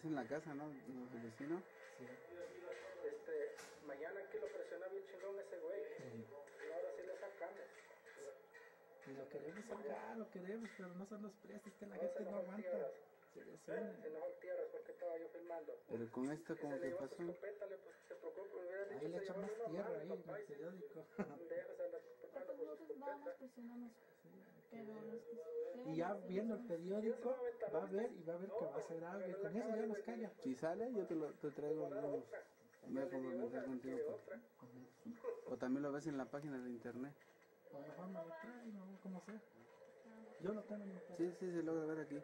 en la casa, ¿no? El vecino. Sí. Mañana aquí lo presiona bien chingón ese güey. Y ahora sí le sacamos. Y lo queremos sacar, lo queremos, pero no son los precios que la gente no aguanta. Se les Se enojó tierras porque estaba yo filmando. Pero con esto, como que pasó. Se preocupa, hubiera dicho, Ahí le se echa llevó más mi tierra mamá, ahí mi en papá, el y se- periódico. Dejas a las Pero pues nosotros nada más presionamos. Pero los que Y ya viendo el periódico va a ver y va a ver que va a hacer algo y con eso ya nos calla. Si sale, yo te traigo unos. Voy a complementar contigo. O también lo ves en la página de internet. A lo mejor me lo trae, no, como sea. Yo no tengo ni un pedo. Sí, se logra ver aquí.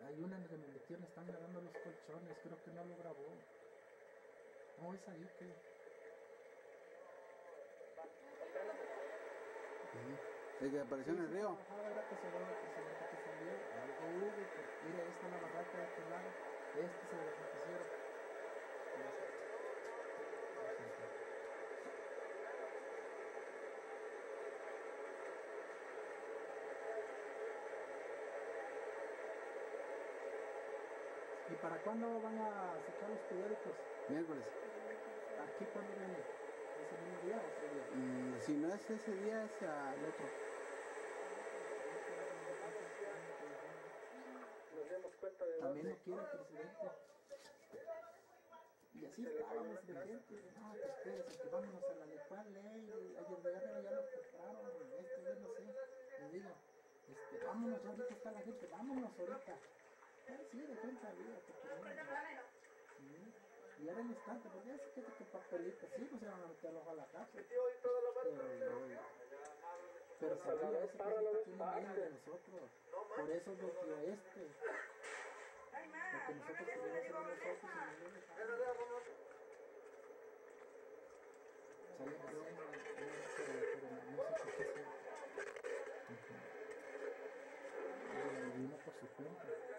Hay una en que me metieron, están grabando los colchones, creo que no lo grabó. No, es ahí que... El que apareció en el río. Ajá, era que se ve el presidente que salió, algo hubo, pues, mira, esta es la barraca de este lado, este es el noticiero. ¿Y para cuándo van a sacar los periódicos? Miércoles. ¿Aquí cuándo viene? ¿Ese mismo día o otro día? Si no es ese día, es al otro. Nos dimos cuenta de También dónde. lo quiere el presidente. Y así estábamos de gente, no, que espérese, que vámonos a la cual ley, ayer de guerra ya lo compraron, yo no sé, le digo, vámonos, ya ahorita está la gente, vámonos ahorita. Sí, de cuenta había, y era el instante, pues ya se queda que papelito, sí, pues se van a meterlos a la cárcel. Pero sabía ese que tiene miedo de nosotros, por eso nos dio porque nosotros queríamos ser nosotros y no lo dejamos. Sale pero no sé por qué se... Vino por su cuenta.